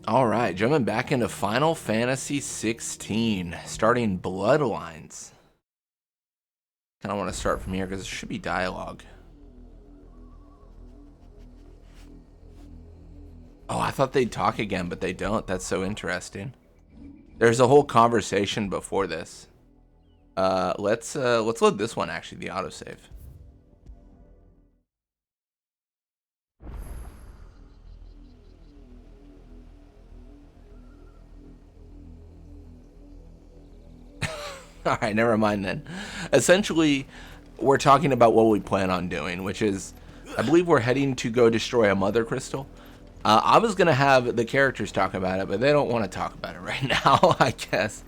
All right, jumping back into Final Fantasy 16, starting Bloodlines. Kind of want to start from here because it should be dialogue. Oh, I thought they'd talk again, but they don't. That's so interesting. There's a whole conversation before this. Let's load this one actually, the autosave. All right, never mind then. Essentially, we're talking about what we plan on doing, which is, I believe we're heading to go destroy a mother crystal. I was gonna have the characters talk about it, but they don't want to talk about it right now. I guess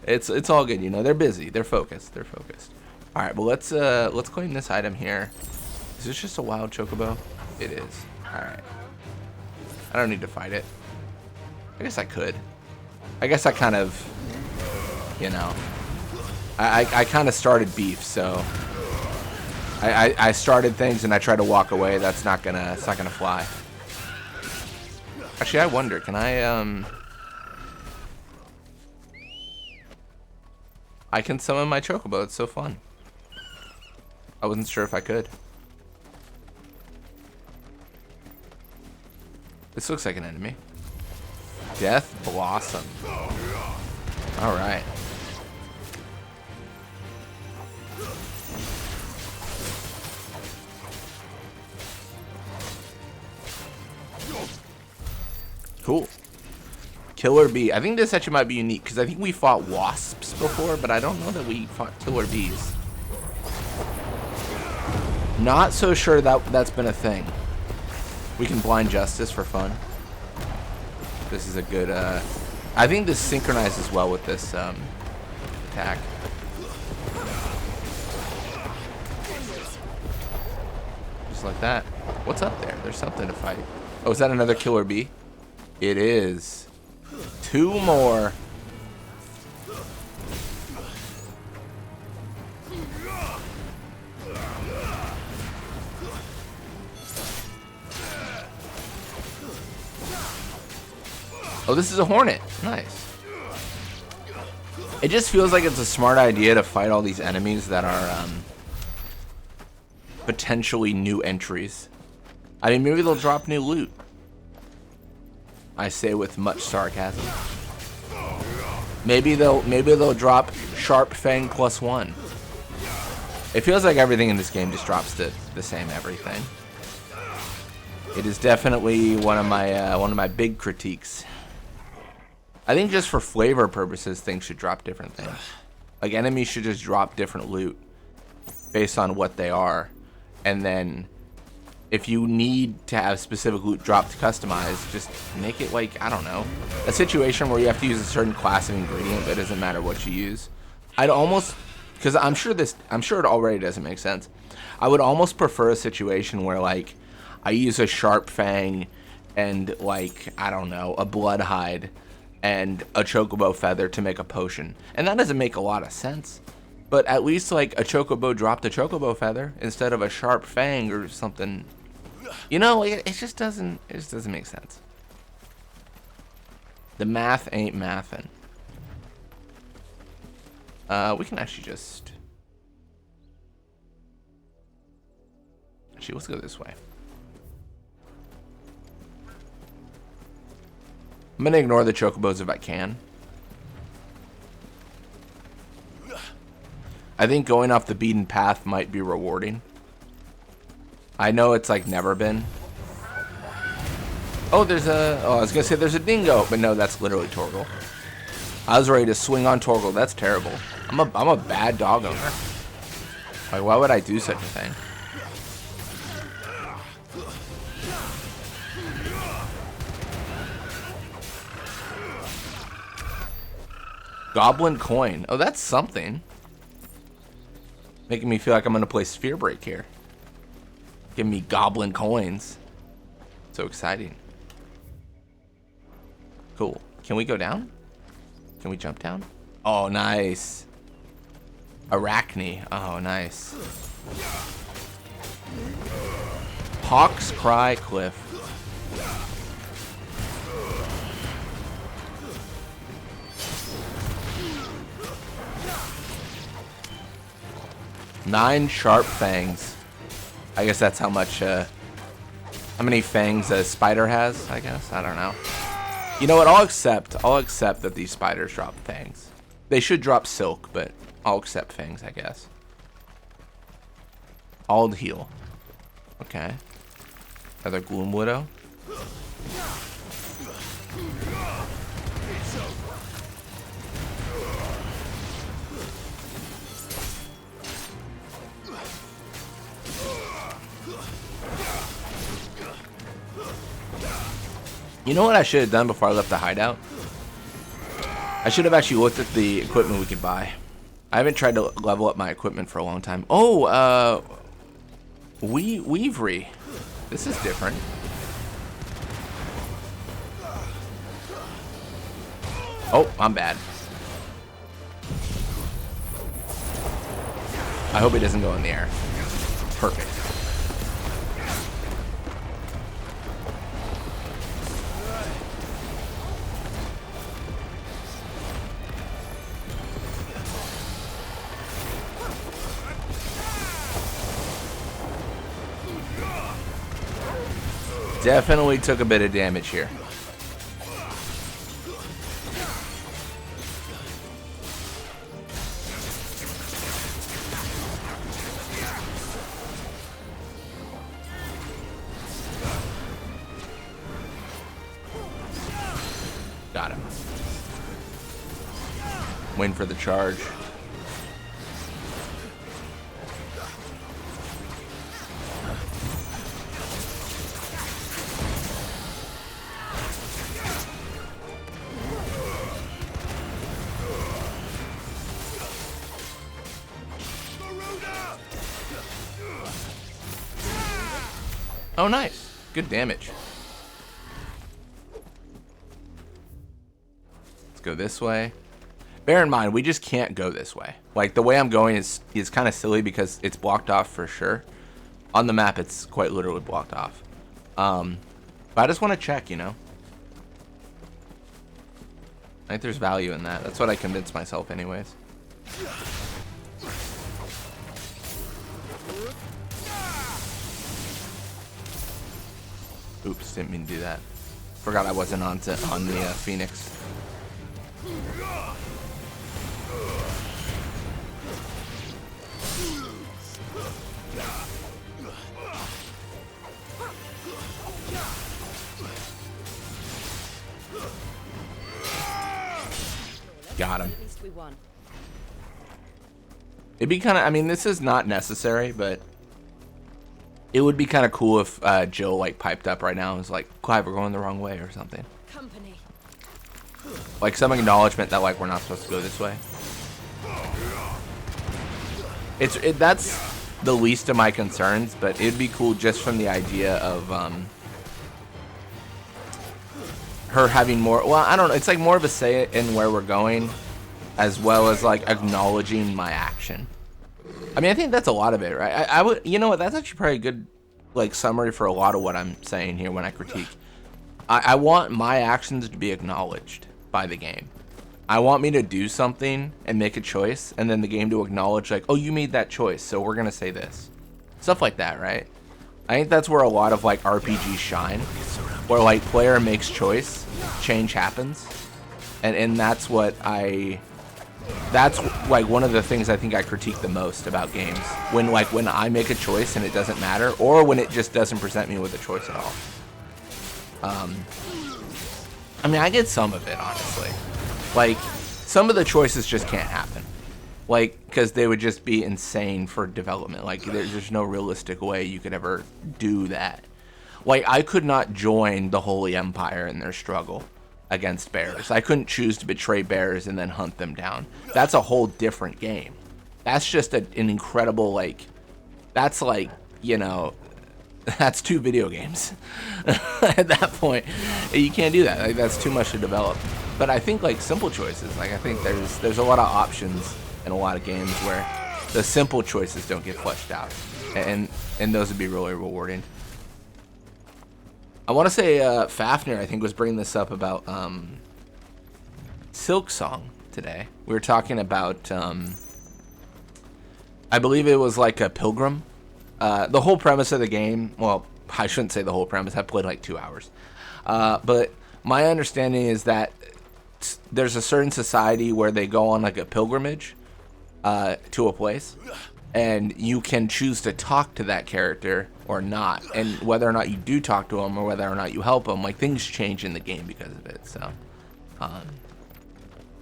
it's all good. You know, they're busy. They're focused. They're focused. All right, well let's claim this item here. Is this just a wild chocobo? It is. All right. I don't need to fight it. I guess I could. I guess I kind of, you know. I kind of started beef, so I started things and I tried to walk away. It's not gonna fly. Actually, I wonder, can I can summon my chocobo. It's so fun. I wasn't sure if I could. This looks like an enemy. Death Blossom. All right. Cool. Killer bee. I think this actually might be unique because I think we fought wasps before, but I don't know that we fought killer bees. Not so sure that's been a thing. We can blind justice for fun. This is a good. I think this synchronizes well with this attack. Just like that. What's up there? There's something to fight. Oh, is that another killer bee? It is. 2 more. Oh, this is a hornet. Nice. It just feels like it's a smart idea to fight all these enemies that are potentially new entries. I mean, maybe they'll drop new loot. I say with much sarcasm. Maybe they'll drop Sharp Fang +1. It feels like everything in this game just drops the same everything. It is definitely one of my big critiques. I think just for flavor purposes, things should drop different things. Like enemies should just drop different loot based on what they are, and then if you need to have specific loot drop to customize, just make it like, I don't know, a situation where you have to use a certain class of ingredient, but it doesn't matter what you use. I'd almost, because I'm sure it already doesn't make sense. I would almost prefer a situation where like I use a Sharp Fang and like, I don't know, a Blood Hide and a Chocobo Feather to make a potion. And that doesn't make a lot of sense. But at least like a Chocobo dropped a Chocobo Feather instead of a Sharp Fang or something. You know, it just doesn't make sense. The math ain't mathin'. We can actually just... Actually, let's go this way. I'm gonna ignore the Chocobos if I can. I think going off the beaten path might be rewarding. I know it's like never been. Oh, I was gonna say there's a dingo, but no, that's literally Torgal. I was ready to swing on Torgal. That's terrible. I'm a bad dog owner. Like, why would I do such a thing? Goblin coin. Oh, that's something. Making me feel like I'm gonna play Sphere Break here. Give me goblin coins. So exciting. Cool. Can we go down? Can we jump down? Oh, nice. Arachne. Oh, nice. Hawk's Cry Cliff. 9 sharp fangs. I guess that's how much, how many fangs a spider has, I guess. I don't know. You know what? I'll accept that these spiders drop fangs. They should drop silk, but I'll accept fangs, I guess. I'll heal. Okay. Another Gloom Widow. You know what I should have done before I left the hideout? I should have actually looked at the equipment we could buy. I haven't tried to level up my equipment for a long time. Oh, Weavery. This is different. Oh, I'm bad. I hope it doesn't go in the air. Perfect. Definitely took a bit of damage here. Got him. Waiting for the charge. Oh, nice. Good damage. Let's go this way. Bear in mind, we just can't go this way. Like, the way I'm going is kind of silly because it's blocked off for sure. On the map, it's quite literally blocked off. But I just want to check, you know? I think there's value in that. That's what I convinced myself anyways. Oops, didn't mean to do that. Forgot I wasn't on the Phoenix. Got him. It'd be kind of, I mean, this is not necessary, but it would be kind of cool if Jill like piped up right now and was like, Clive, we're going the wrong way or something. Company. Like some acknowledgement that like we're not supposed to go this way. That's the least of my concerns, but it'd be cool just from the idea of her having more, well, I don't know, it's like more of a say in where we're going, as well as like acknowledging my action. I mean, I think that's a lot of it, right? I would, you know what, that's actually probably a good like summary for a lot of what I'm saying here when I critique. I want my actions to be acknowledged by the game. I want me to do something and make a choice, and then the game to acknowledge like, oh, you made that choice, so we're gonna say this. Stuff like that, right? I think that's where a lot of like RPGs shine, where like player makes choice, change happens, and that's what that's like one of the things I think I critique the most about games, when I make a choice and it doesn't matter, or when it just doesn't present me with a choice at all. I mean, I get some of it, honestly. Like, some of the choices just can't happen. Like, because they would just be insane for development. Like, there's no realistic way you could ever do that. Like, I could not join the Holy Empire in their struggle against bears. I couldn't choose to betray bears and then hunt them down. That's a whole different game. That's just an incredible, like, that's like, you know, that's 2 video games. At that point, you can't do that. Like, that's too much to develop. But I think like simple choices, like I think there's a lot of options in a lot of games where the simple choices don't get fleshed out, and those would be really rewarding. I want to say Fafnir, I think, was bringing this up about Silk Song today. We were talking about I believe it was like a pilgrim. The whole premise of the game, well, I shouldn't say the whole premise. I played like 2 hours. But my understanding is that there's a certain society where they go on like a pilgrimage to a place, and you can choose to talk to that character or not. And whether or not you do talk to them or whether or not you help them, like things change in the game because of it. So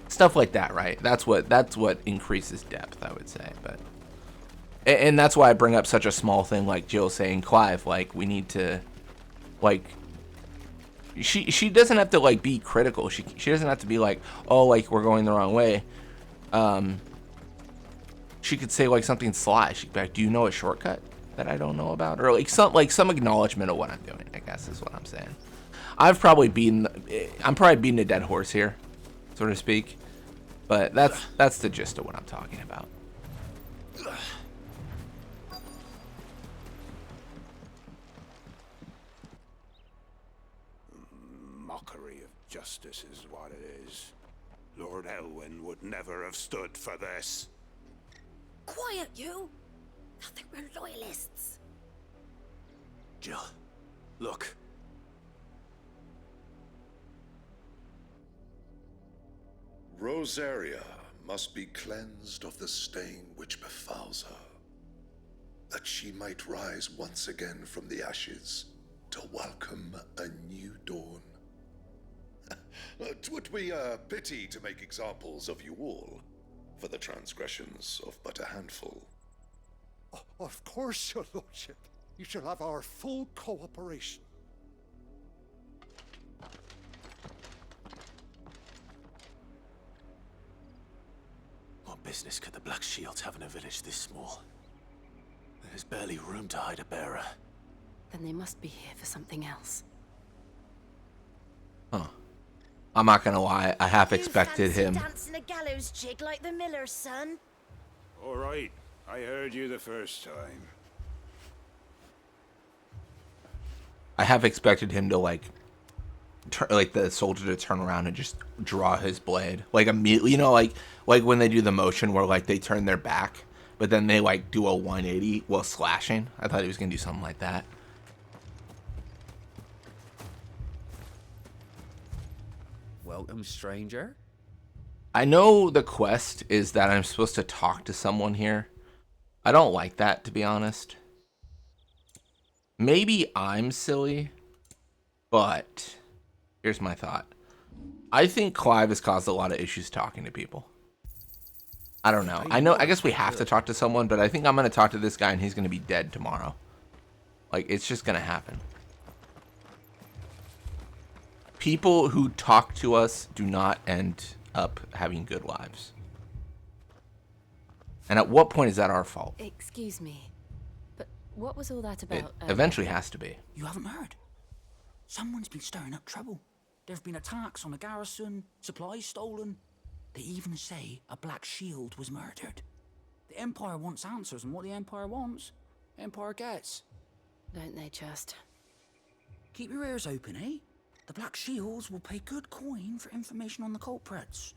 stuff like that, right? That's what increases depth, I would say. But and that's why I bring up such a small thing like Jill saying, Clive, like we need to, like, she doesn't have to like be critical. She doesn't have to be like, oh, like we're going the wrong way. She could say like something sly. She'd be like, do you know a shortcut that I don't know about? Or like some acknowledgement of what I'm doing, I guess is what I'm saying. I'm probably beating a dead horse here, so to speak. But that's the gist of what I'm talking about. Mockery of justice is what it is. Lord Elwyn would never have stood for this. Quiet, you! Thought they were loyalists. Jill, look. Rosaria must be cleansed of the stain which befouls her, that she might rise once again from the ashes to welcome a new dawn. 'Twould be a pity to make examples of you all, for the transgressions of but a handful. Of course, your lordship. You shall have our full cooperation. What business could the Black Shields have in a village this small? There's barely room to hide a bearer. Then they must be here for something else. Huh. I'm not gonna lie, I half expected him. Dancing a gallows jig like the miller's son. All right, I heard you the first time. I half expected him to like the soldier to turn around and just draw his blade like immediately, you know, like when they do the motion where like they turn their back but then they like do a 180 while slashing. I thought he was gonna do something like that. Welcome, stranger. I know the quest is that I'm supposed to talk to someone here. I don't like that, to be honest. Maybe I'm silly, but here's my thought. I think Clive has caused a lot of issues talking to people. I don't know. I guess we have to talk to someone, but I think I'm going to talk to this guy and he's going to be dead tomorrow. Like, it's just going to happen. People who talk to us do not end up having good lives. And at what point is that our fault? Excuse me, but what was all that It about? eventually has to be. You haven't heard? Someone's been stirring up trouble. There have been attacks on the garrison, supplies stolen. They even say a Black Shield was murdered. The Empire wants answers, and what the Empire wants, Empire gets. Don't they just? Keep your ears open, eh? The Black Shields will pay good coin for information on the culprits.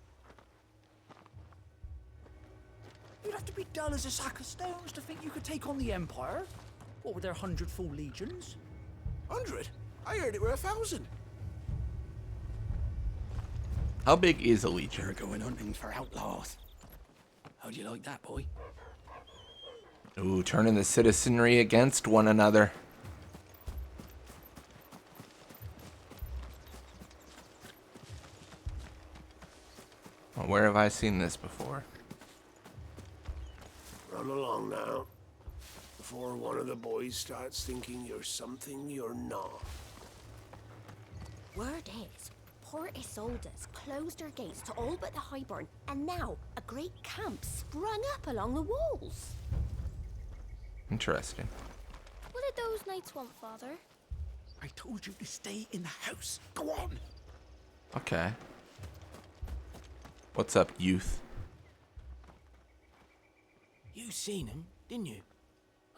You'd have to be dull as a sack of stones to think you could take on the Empire. What with their 100 full legions? 100? I heard it were 1,000. How big is a legion? You're going hunting for outlaws. How do you like that, boy? Ooh, turning the citizenry against one another. Well, where have I seen this before? Run along now, before one of the boys starts thinking you're something you're not. Word is, Port Isolde's closed her gates to all but the Highborn, and now a great camp sprung up along the walls. Interesting. What did those knights want, Father? I told you to stay in the house. Go on. Okay. What's up, youth? You seen him, didn't you?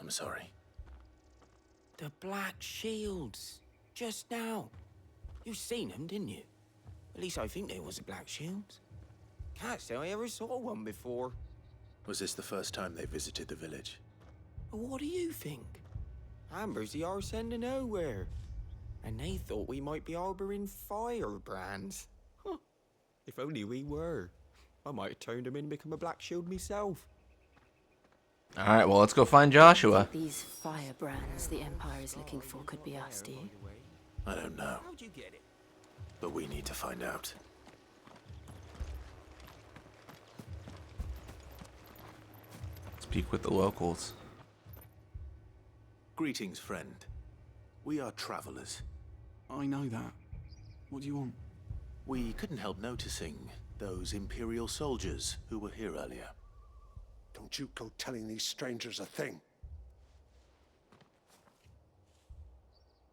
I'm sorry. The Black Shields. Just now. You seen them, didn't you? At least I think there was a Black Shield. Can't say I ever saw one before. Was this the first time they visited the village? What do you think? Amber's the arse end of nowhere. And they thought we might be harboring firebrands. Huh. If only we were. I might have turned him in and become a black shield myself. Alright, well, let's go find Joshua. These firebrands the Empire is looking for could be us, do you? I don't know, How'd you get it? but we need to find out. Speak with the locals. Greetings, friend. We are travelers. I know that. What do you want? We couldn't help noticing those Imperial soldiers who were here earlier. Don't you go telling these strangers a thing.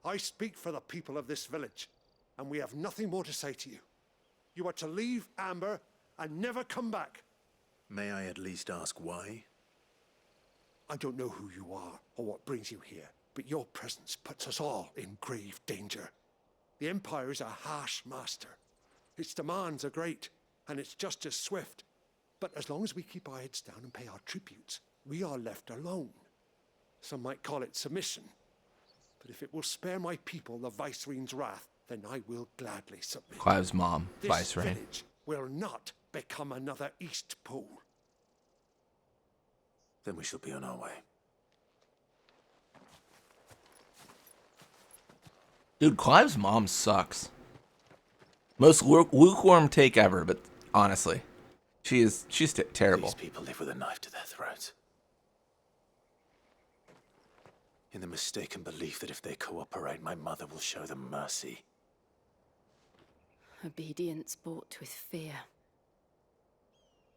I speak for the people of this village, and we have nothing more to say to you. You are to leave Amber and never come back. May I at least ask why? I don't know who you are or what brings you here, but your presence puts us all in grave danger. The Empire is a harsh master. Its demands are great, and its justice swift. But as long as we keep our heads down and pay our tributes, we are left alone. Some might call it submission. But if it will spare my people the Viceroy's wrath, then I will gladly submit. Clive's mom, This Viceroy. village will not become another East Pool. Then we shall be on our way. Dude, Clive's mom sucks. Most lukewarm take ever, but honestly, she's terrible. These people live with a knife to their throats. In the mistaken belief that if they cooperate, my mother will show them mercy. Obedience bought with fear.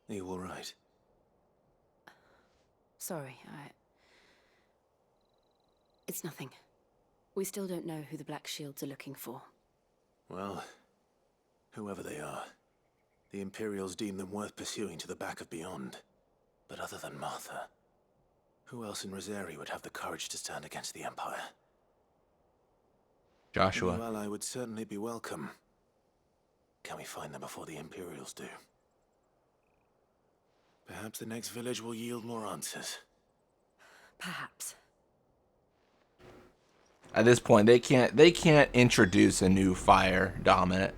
Are you all right? Sorry, It's nothing. We still don't know who the Black Shields are looking for. Well, whoever they are, the Imperials deem them worth pursuing to the back of beyond. But other than Martha, who else in Rosari would have the courage to stand against the Empire? Joshua. A new ally would certainly be welcome. Can we find them before the Imperials do? Perhaps the next village will yield more answers. Perhaps. At this point, they can't introduce a new fire dominant.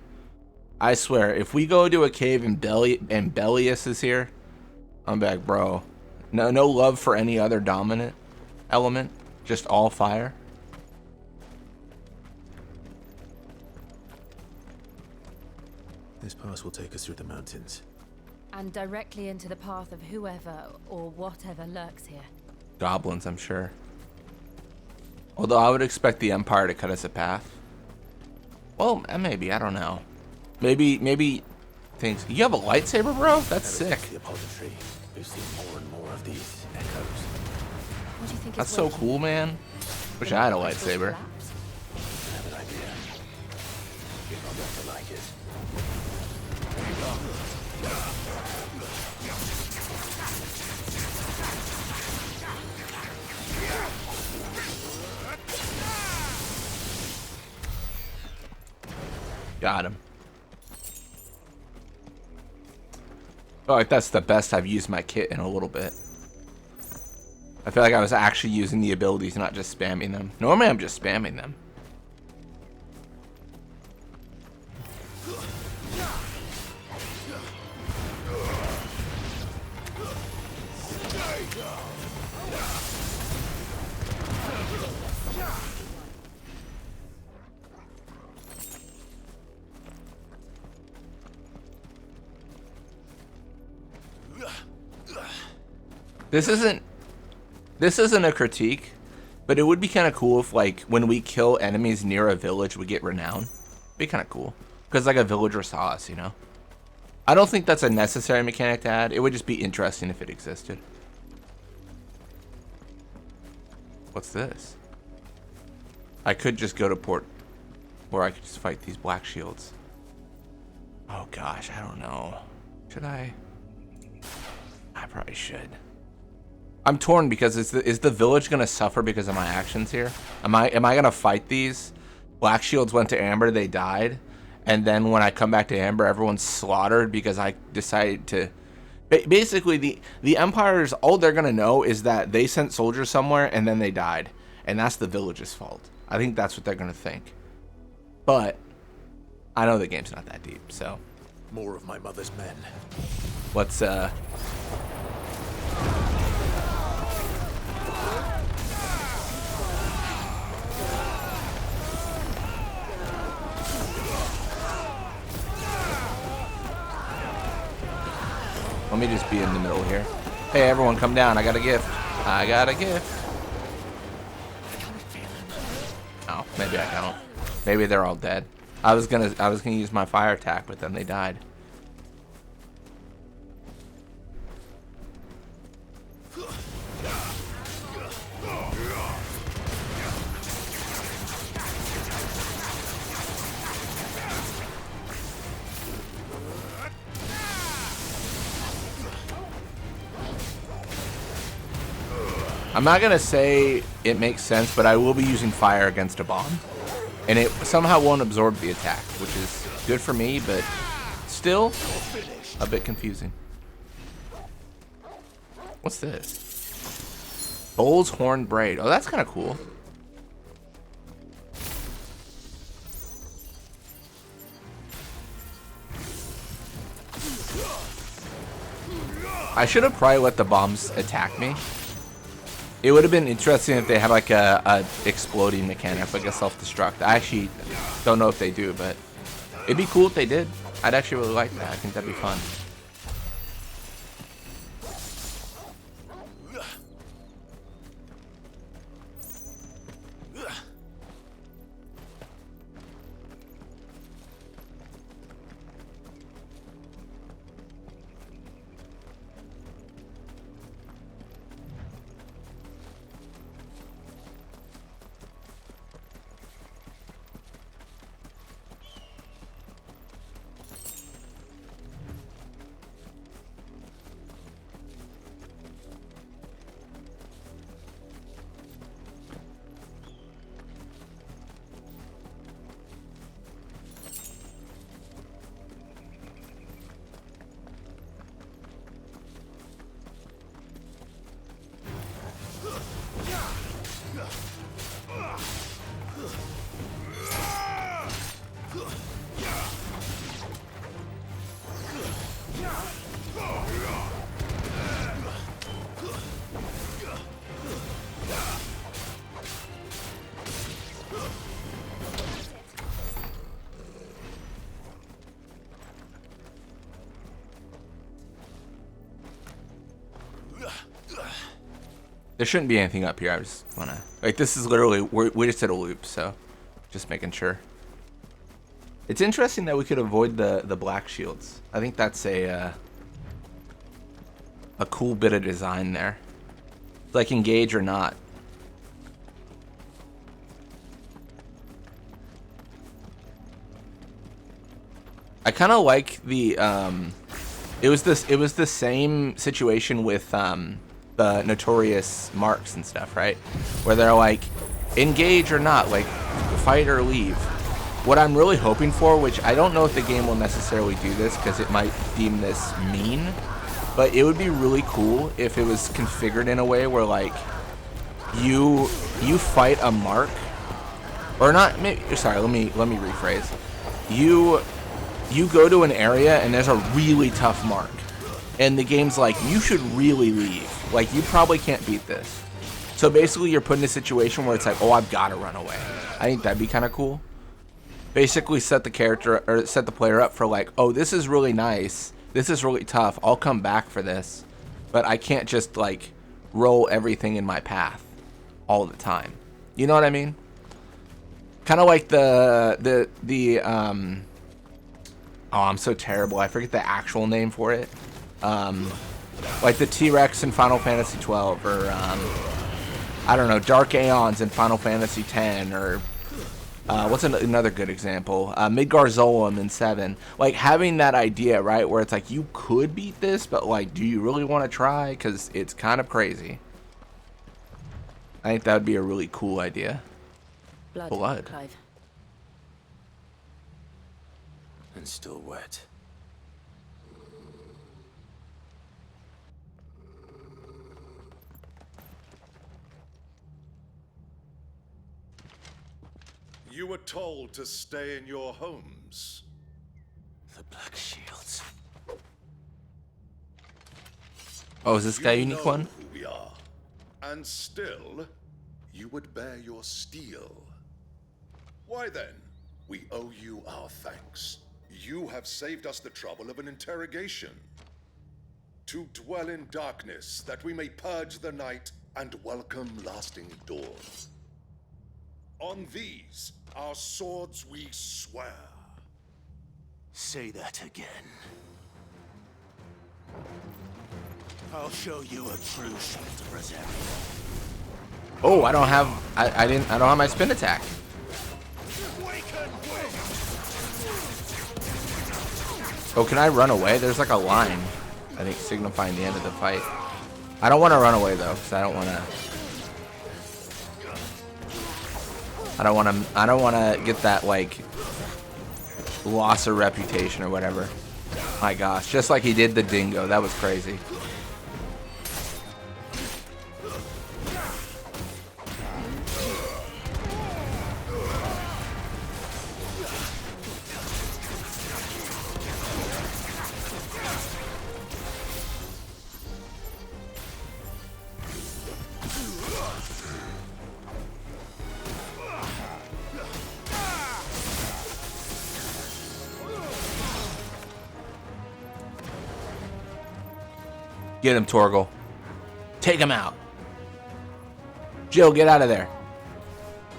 I swear, if we go to a cave and Bellius is here, I'm back, bro. No love for any other dominant element, just all fire. This pass will take us through the mountains. And directly into the path of whoever or whatever lurks here. Goblins, I'm sure. Although I would expect the Empire to cut us a path. Well, maybe, I don't know. Maybe things. You have a lightsaber, bro? That's sick. The apothecary. We've seen more and more of these echoes. What do you think? That's so cool, man. Wish I had a lightsaber. I have an idea. You're not going to like it. Got him. Oh, like that's the best I've used my kit in a little bit. I feel like I was actually using the abilities, not just spamming them. Normally I'm just spamming them. This isn't a critique, but it would be kind of cool if, like, when we kill enemies near a village, we get renown. Be kind of cool, because like a villager saw us, you know. I don't think that's a necessary mechanic to add. It would just be interesting if it existed. What's this? I could just go to port, or I could just fight these black shields. Oh gosh, I don't know. Should I? I probably should. I'm torn because is the village gonna suffer because of my actions here? Am I gonna fight these? Black shields went to Amber, they died, and then when I come back to Amber, everyone's slaughtered because I decided to Basically, the Empire's, all they're going to know is that they sent soldiers somewhere and then they died. And that's the village's fault. I think that's what they're going to think. But I know the game's not that deep, so. More of my mother's men. Let's, let me just be in the middle here. Hey, everyone, come down. I got a gift. I got a gift. Oh, maybe I don't. Maybe they're all dead. I was gonna use my fire attack, but then they died. I'm not gonna say it makes sense, but I will be using fire against a bomb. And it somehow won't absorb the attack, which is good for me, but still a bit confusing. What's this? Bull's horn braid. Oh, that's kind of cool. I should have probably let the bombs attack me. It would have been interesting if they had like a exploding mechanic, like a self-destruct. I actually don't know if they do, but it'd be cool if they did. I'd actually really like that. I think that'd be fun. There shouldn't be anything up here. I just wanna, like, this is literally, we just did a loop, so just making sure. It's interesting that we could avoid the black shields. I think that's a cool bit of design there. Like, engage or not. I kind of like the it was the same situation with the notorious marks and stuff, right? Where they're like, engage or not, like, fight or leave. What I'm really hoping for, which I don't know if the game will necessarily do this because it might deem this mean, but it would be really cool if it was configured in a way where, like, you fight a mark, or not. Maybe, sorry, let me rephrase. You go to an area and there's a really tough mark, and the game's like, you should really leave. Like, you probably can't beat this. So basically, you're put in a situation where it's like, oh, I've got to run away. I think that'd be kind of cool. Basically, set the character, or set the player up for, like, oh, this is really nice. This is really tough. I'll come back for this, but I can't just, like, roll everything in my path all the time. You know what I mean? Kind of like the oh, I'm so terrible. I forget the actual name for it. Like the T-Rex in Final Fantasy 12, or I don't know, Dark Aeons in Final Fantasy 10, or what's another good example? Midgar Zolom in 7. Like, having that idea, right, where it's like, you could beat this, but, like, do you really want to try? Because it's kind of crazy. I think that would be a really cool idea. Blood. Clive. And still wet. You were told to stay in your homes. The Black Shields. Oh, is this guy You unique know one? who we are. And still, you would bear your steel. Why then, we owe you our thanks. You have saved us the trouble of an interrogation. To dwell in darkness, that we may purge the night and welcome lasting dawn. On these, our swords we swear. Say that again. I'll show you a true shield of Rosario. Oh, I don't have. I don't have my spin attack. Oh, can I run away? There's like a line, I think, signifying the end of the fight. I don't want to run away though, because I don't want to. I don't want to get that like loss of reputation or whatever. My gosh, just like he did the dingo. That was crazy. Get him, Torgal. Take him out. Jill, get out of there.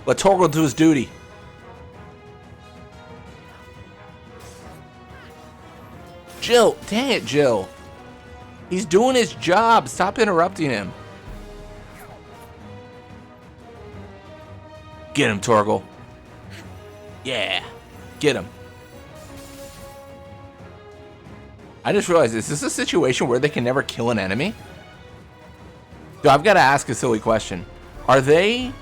Let Torgal do his duty. Jill, dang it, Jill. He's doing his job. Stop interrupting him. Get him, Torgal. Yeah, get him. I just realized, is this a situation where they can never kill an enemy? Dude, I've got to ask a silly question. Are they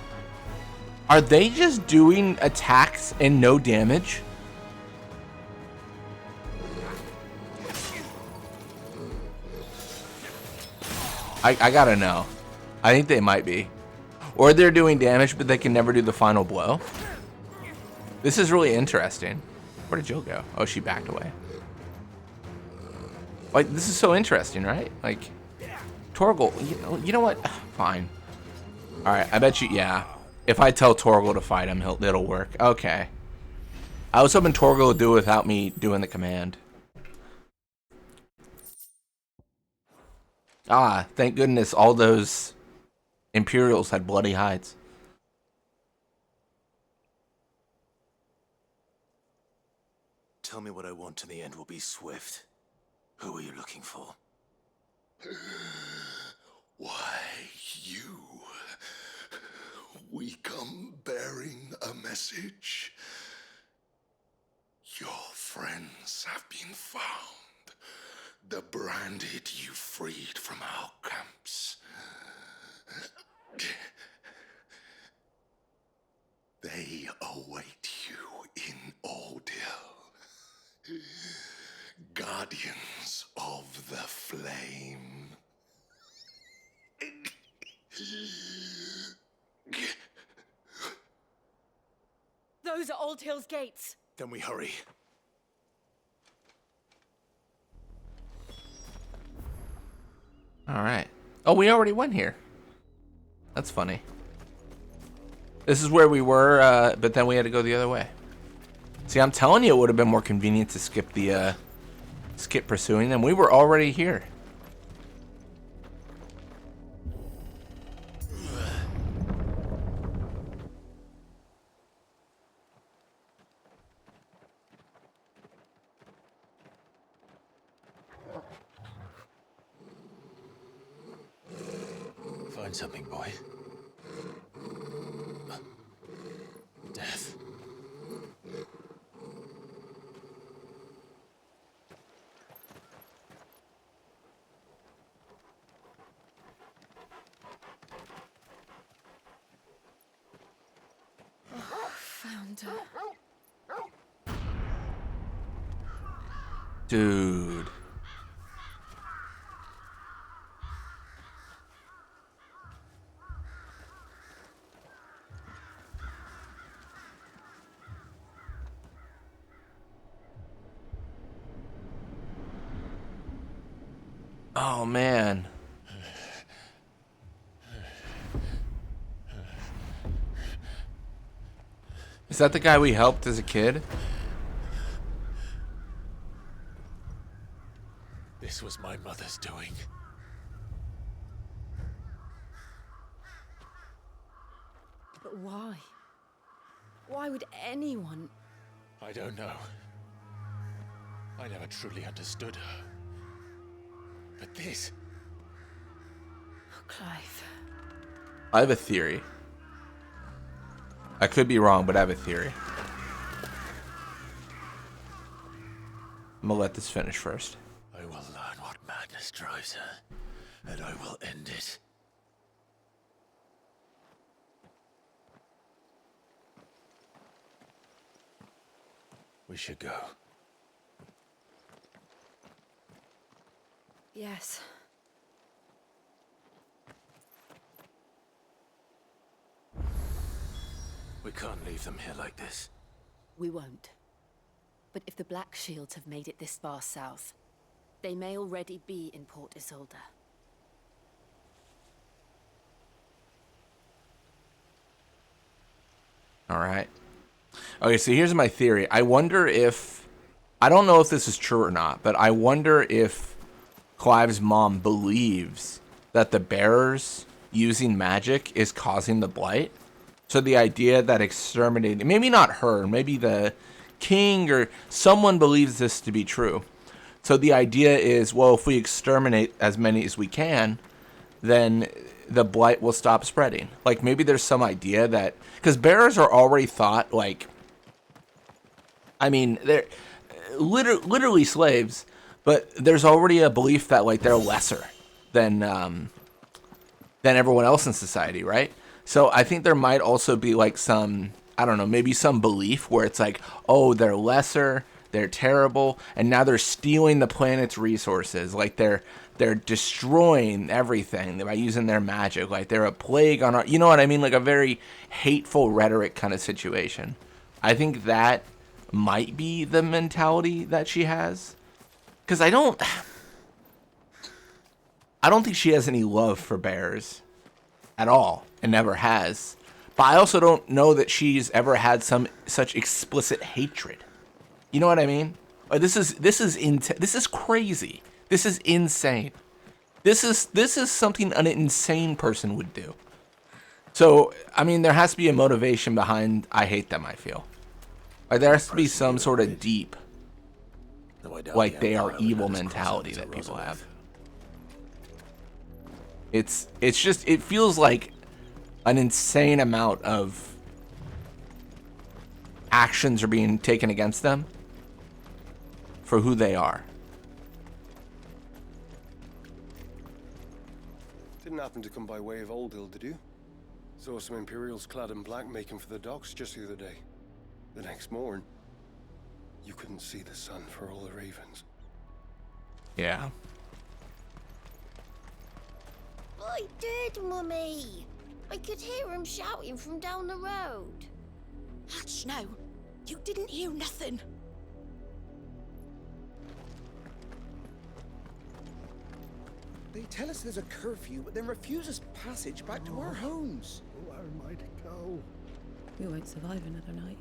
just doing attacks and no damage? I gotta know. I think they might be. Or they're doing damage, but they can never do the final blow. This is really interesting. Where did Jill go? Oh, she backed away. Like, this is so interesting, right? Like, Torgal, you know what? Fine. Alright, I bet you, yeah. If I tell Torgal to fight him, it'll work. Okay. I was hoping Torgal would do it without me doing the command. Ah, thank goodness all those Imperials had bloody hides. Tell me what I want and the end will be swift. Who are you looking for? Why, you. We come bearing a message. Your friends have been found. The branded you freed from our camps. They await you in Ordil. Guardians of the Flame. Those are Old Hill's gates. Then we hurry. Alright. Oh, we already went here. That's funny. This is where we were, but then we had to go the other way. See, I'm telling you, it would have been more convenient to skip the, skip pursuing them. We were already here. Find something, boy. Death. Found her. Dude. Oh, man. Is that the guy we helped as a kid? This was my mother's doing. But why? Why would anyone... I don't know. I never truly understood her. But this... Oh, Clive. I have a theory. I could be wrong, but I have a theory. I'm gonna let this finish first. I will learn what madness drives her, and I will end it. We should go. Yes. We can't leave them here like this. We won't. But if the Black Shields have made it this far south, they may already be in Port Isolde. All right. Okay, so here's my theory. I wonder if... I don't know if this is true or not, but I wonder if Clive's mom believes that the bearers using magic is causing the blight. So the idea that exterminating... Maybe not her, maybe the king or someone believes this to be true. So the idea is, well, if we exterminate as many as we can, then the blight will stop spreading. Like, maybe there's some idea that... Because bearers are already thought, like... I mean, they're literally slaves, but there's already a belief that, like, they're lesser than everyone else in society, right? So I think there might also be, like, some... I don't know, maybe some belief where it's like, oh, they're lesser, they're terrible, and now they're stealing the planet's resources. Like, they're destroying everything by using their magic. Like, they're a plague on our... You know what I mean? Like, a very hateful rhetoric kind of situation. I think that might be the mentality that she has. Because I don't think she has any love for bears at all, and never has. But I also don't know that she's ever had such explicit hatred. You know what I mean? This is crazy. This is insane. This is something an insane person would do. So, I mean, there has to be a motivation behind I hate them, I feel. Like, there has to be some sort of deep, like, they are evil mentality that people have. It's just, it feels like an insane amount of actions are being taken against them for who they are. Didn't happen to come by way of Old Hill, did you? Saw some Imperials clad in black making for the docks just the other day. The next morn, you couldn't see the sun for all the ravens. Yeah. I did, Mummy. I could hear him shouting from down the road. Hush now. You didn't hear nothing. They tell us there's a curfew, but then refuse us passage back to our homes. Where am I to go? We won't survive another night.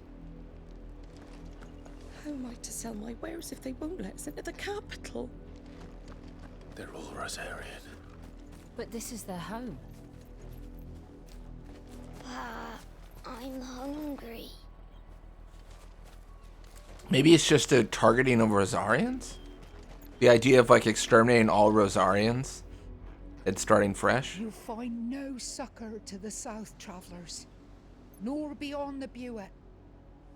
How am I to sell my wares if they won't let us into the capital? They're all Rosarian. But this is their home. I'm hungry. Maybe it's just a targeting of Rosarians? The idea of, like, exterminating all Rosarians and starting fresh? You'll find no succor to the south travellers, nor beyond the Buet.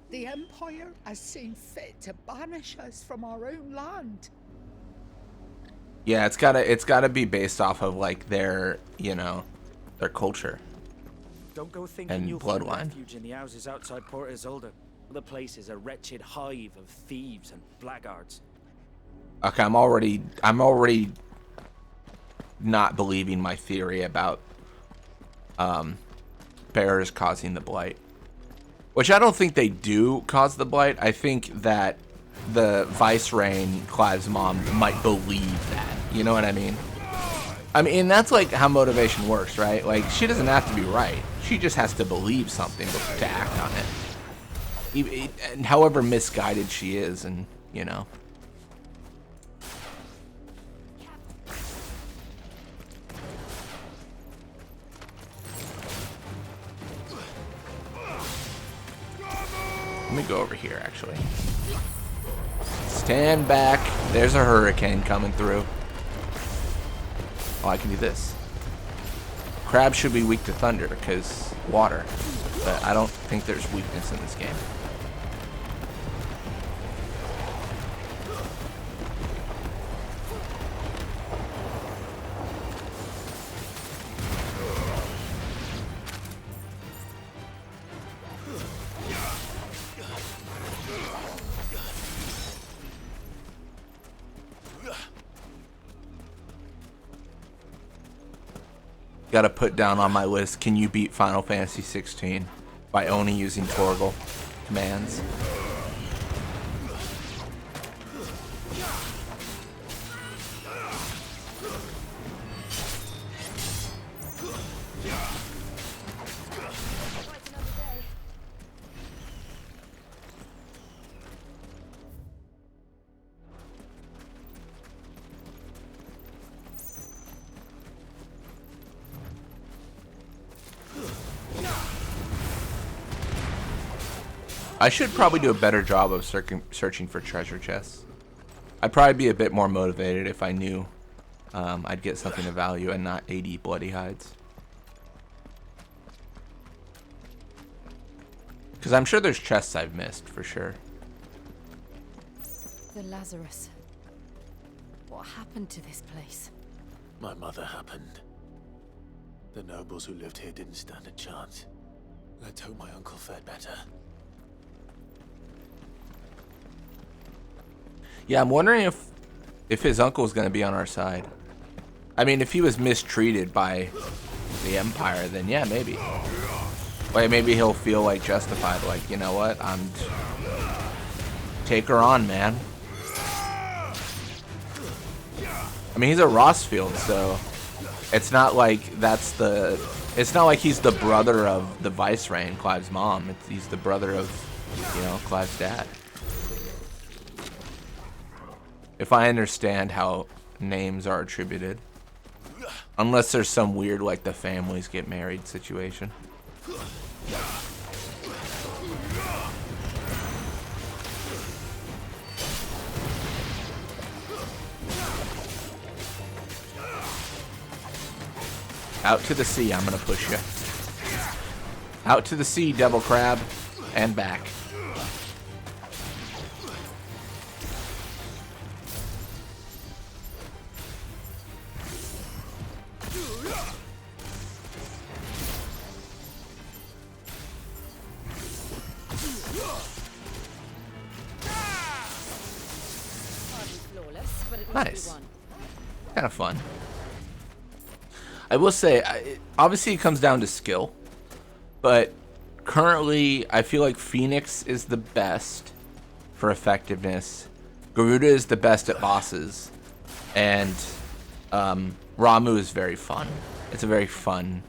The Empire has seen fit to banish us from our own land. Yeah, it's gotta be based off of, like, their, you know, their culture. Don't go thinking And you'll find bloodline. refuge in the houses outside Port Isolde. The place is a wretched hive of thieves and blackguards. Okay, I'm already not believing my theory about bears causing the blight. Which I don't think they do cause the blight. I think that the Vicereign, Clive's mom, might believe that. You know what I mean? I mean, that's like how motivation works, right? Like, she doesn't have to be right. She just has to believe something to act on it. And however misguided she is, and, you know. Let me go over here, actually. Stand back. There's a hurricane coming through. Oh, I can do this. Crab should be weak to thunder, because water. But I don't think there's weakness in this game. Gotta put down on my list, can you beat Final Fantasy 16 by only using Torgal commands? I should probably do a better job of searching for treasure chests. I'd probably be a bit more motivated if I knew I'd get something of value and not 80 bloody hides. Because I'm sure there's chests I've missed, for sure. The Lazarus. What happened to this place? My mother happened. The nobles who lived here didn't stand a chance. Let's hope my uncle fared better. Yeah, I'm wondering if his uncle's gonna be on our side. I mean, if he was mistreated by the Empire, then yeah, maybe. Like, maybe he'll feel like justified, like, you know what, take her on, man. I mean, he's a Rossfield, so it's not like it's not like he's the brother of the Viceroy and Clive's mom. He's the brother of, you know, Clive's dad. If I understand how names are attributed. Unless there's some weird, like, the families get married situation. Out to the sea, I'm gonna push you. Out to the sea, Devil Crab. And back. Nice. Kind of fun. I will say, obviously it comes down to skill, but currently I feel like Phoenix is the best for effectiveness, Garuda is the best at bosses, and Ramuh is very fun. It's a very fun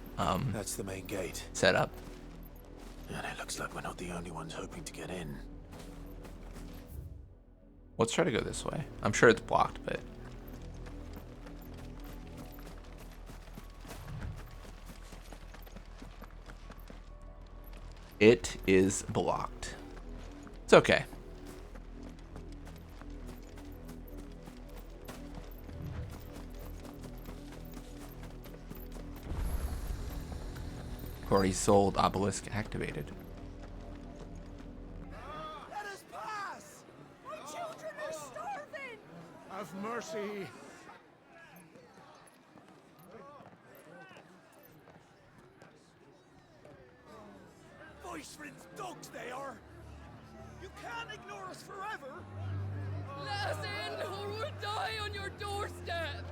that's the main gate setup. And it looks like we're not the only ones hoping to get in. Let's try to go this way. I'm sure it's blocked, but... It is blocked. It's okay. Already sold, obelisk activated. Have mercy. Voice-rinsed dogs they are. You can't ignore us forever. Let us in or we'll die on your doorstep.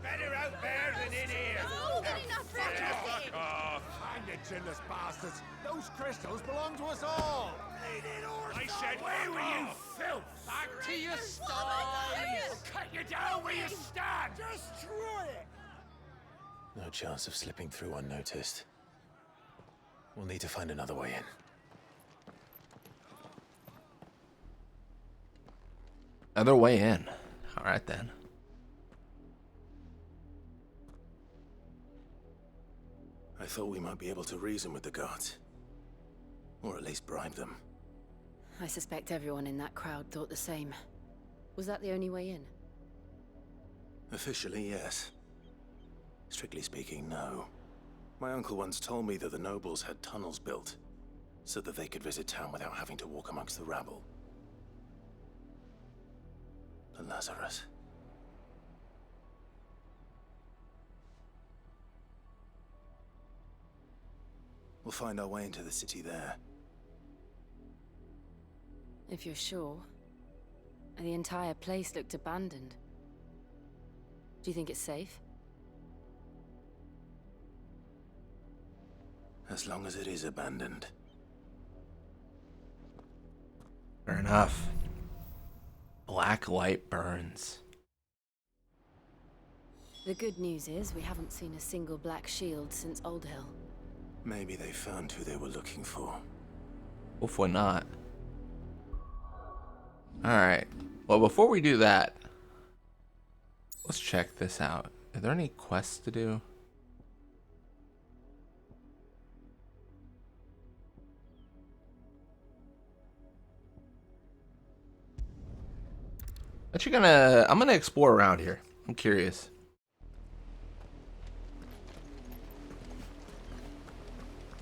Better out there than in here. Oh, good enough for Fuck off. Hang it, chinless bastards. Those crystals belong to us all. I said, where were you, filth? Back to your I'll sties. cut you down where you stand. Just try it. No chance of slipping through unnoticed. We'll need to find another way in. Other way in. All right, then. I thought we might be able to reason with the guards. Or at least bribe them. I suspect everyone in that crowd thought the same. Was that the only way in? Officially, yes. Strictly speaking, no. My uncle once told me that the nobles had tunnels built, so that they could visit town without having to walk amongst the rabble. But Lazarus... We'll find our way into the city there. If you're sure. The entire place looked abandoned. Do you think it's safe? As long as it is abandoned. Fair enough. Black light burns. The good news is we haven't seen a single black shield since Old Hill. Maybe they found who they were looking for. Hopefully not. Alright. Well, before we do that, let's check this out. Are there any quests to do? I'm gonna explore around here. I'm curious.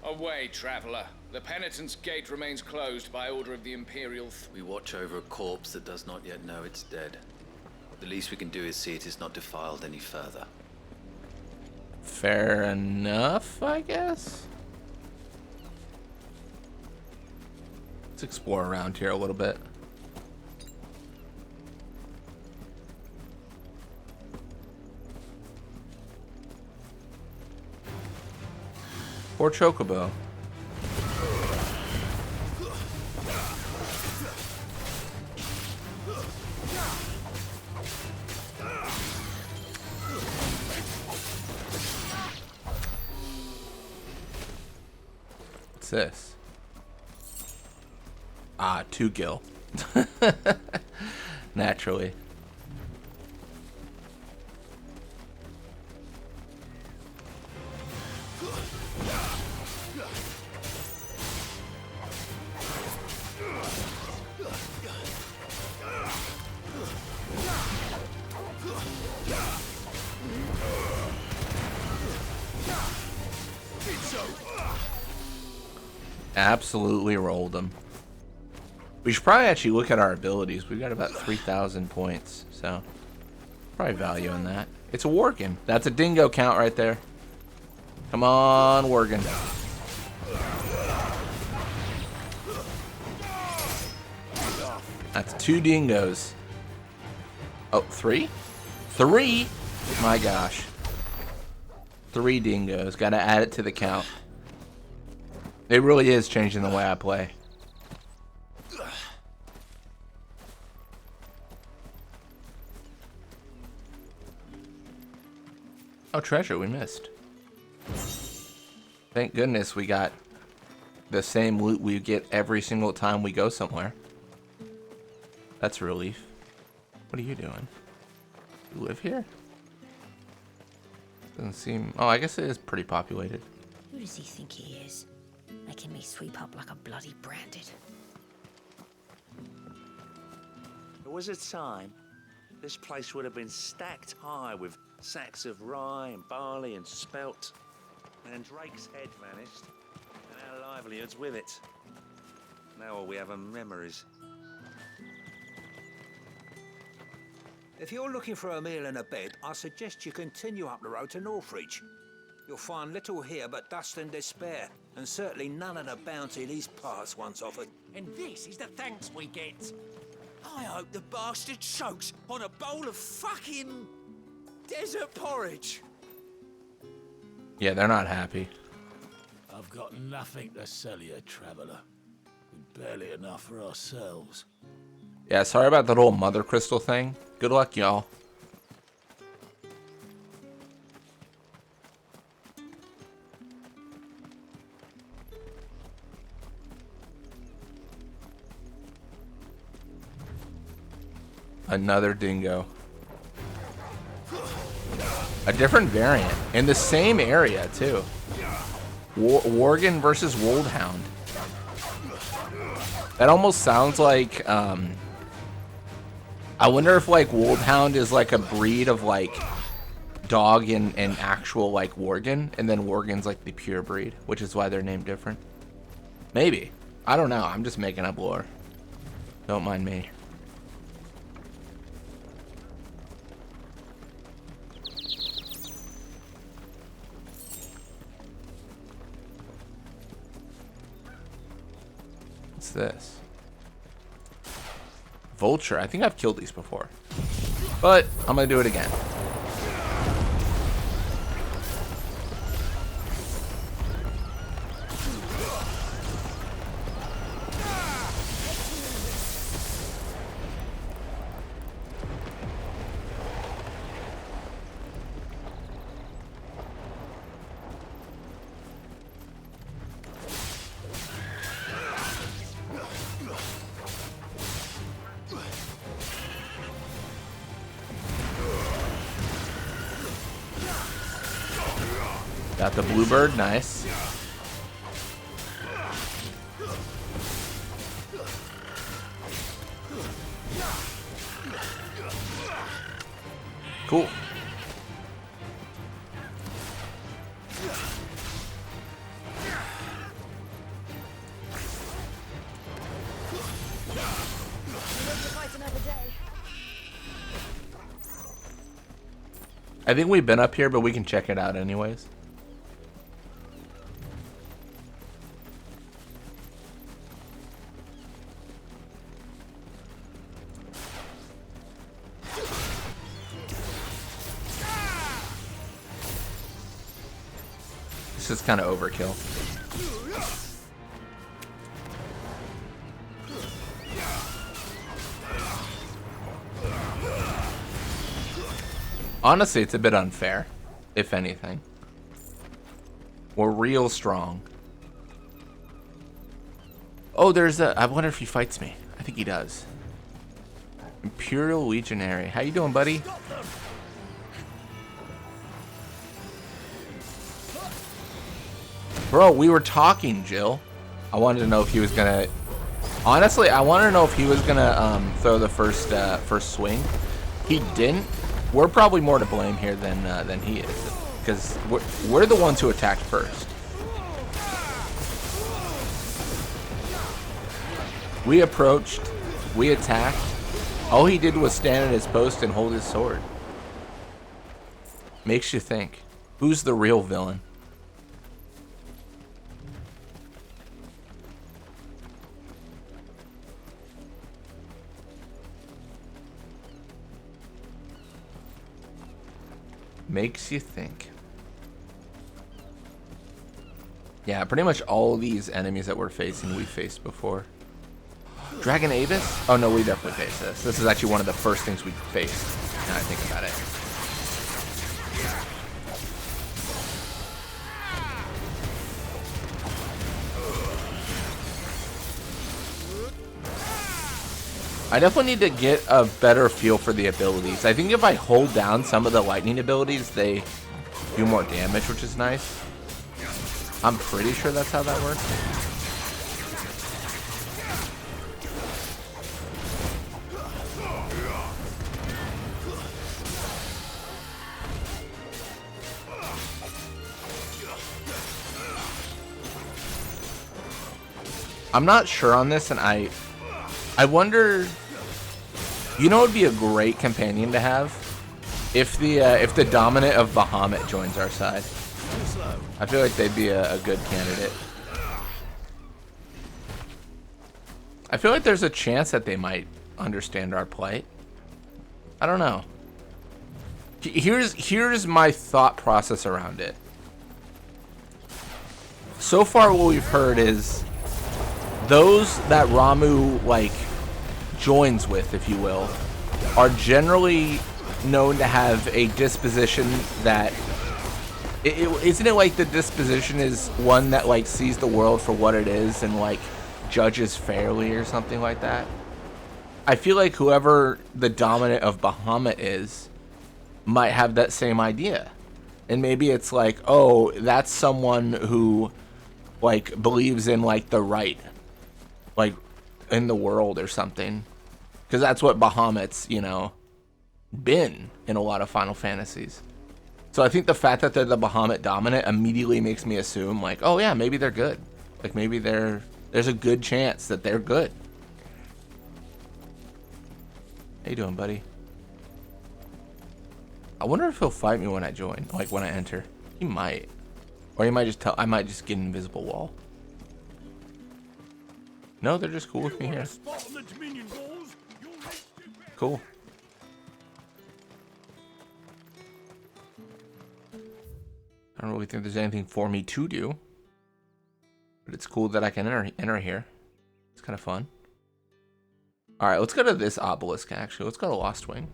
Away, traveler. The penitent's gate remains closed by order of the Imperial. We watch over a corpse that does not yet know it's dead. The least we can do is see it is not defiled any further. Fair enough, I guess. Let's explore around here a little bit. Poor Chocobo. What's this? Ah, 2 gil. Naturally. Absolutely rolled them. We should probably actually look at our abilities. We've got about 3,000 points, so probably value in that. It's a Worgen. That's a dingo count right there. Come on, Worgen. That's 2 dingoes. Oh, 3? 3? My gosh. 3 dingoes. Gotta add it to the count. It really is changing the way I play. Oh, treasure, we missed. Thank goodness we got the same loot we get every single time we go somewhere. That's a relief. What are you doing? You live here? Doesn't seem... Oh, I guess it is pretty populated. Who does he think he is? Making me sweep up like a bloody branded. There was a time this place would have been stacked high with sacks of rye and barley and spelt. And Drake's head vanished, and our livelihoods with it. Now all we have are memories. If you're looking for a meal and a bed, I suggest you continue up the road to Northreach. You'll find little here but dust and despair, and certainly none of the bounty these parts once offered. And this is the thanks we get. I hope the bastard chokes on a bowl of fucking desert porridge. Yeah, they're not happy. I've got nothing to sell you, traveler. And barely enough for ourselves. Yeah, sorry about that whole mother crystal thing. Good luck, y'all. Another dingo. A different variant in the same area too. Worgen versus Woldhound. That almost sounds like I wonder if like Woldhound is like a breed of like dog and actual like Worgen, and then Worgen's like the pure breed, which is why they're named different. Maybe. I don't know. I'm just making up lore. Don't mind me. What's this? Vulture. I think I've killed these before, but I'm gonna do it again. Got the bluebird, nice. Cool. I think we've been up here, but we can check it out anyways. This is kind of overkill. Honestly, it's a bit unfair, if anything. We're real strong. Oh, there's a... I wonder if he fights me. I think he does. Imperial Legionary. How you doing, buddy? Bro, we were talking, Jill. I wanted to know if he was gonna... Honestly, I wanted to know if he was gonna throw the first swing. He didn't. We're probably more to blame here than he is, because we're the ones who attacked first. We approached, we attacked. All he did was stand at his post and hold his sword. Makes you think, who's the real villain? Makes you think. Yeah, pretty much all these enemies that we're facing, we faced before. Dragon Avis? Oh no, we definitely faced this. This is actually one of the first things we faced, now I think about it. I definitely need to get a better feel for the abilities. I think if I hold down some of the lightning abilities, they do more damage, which is nice. I'm pretty sure that's how that works. I'm not sure on this, and I wonder, you know, it would be a great companion to have if the dominant of Bahamut joins our side. I feel like they'd be a good candidate. I feel like there's a chance that they might understand our plight. I don't know. Here's my thought process around it. So far, what we've heard is those that Ramu like joins with, if you will, are generally known to have a disposition that isn't it like the disposition is one that like sees the world for what it is and like judges fairly or something like that. I feel like whoever the dominant of Bahamut is might have that same idea. And maybe it's like, oh, that's someone who, like, believes in, like, the right, like, in the world or something. Because that's what Bahamut's, you know, been in a lot of Final Fantasies. So I think the fact that they're the Bahamut dominant immediately makes me assume, like, oh, yeah, maybe they're good. Like, maybe there's a good chance that they're good. How you doing, buddy? I wonder if he'll fight me when I join, like when I enter. He might. Or he might just I might just get an invisible wall. No, they're just cool with me here. Cool. I don't really think there's anything for me to do. But it's cool that I can enter here. It's kind of fun. Alright, let's go to this obelisk, actually. Let's go to Lost Wing.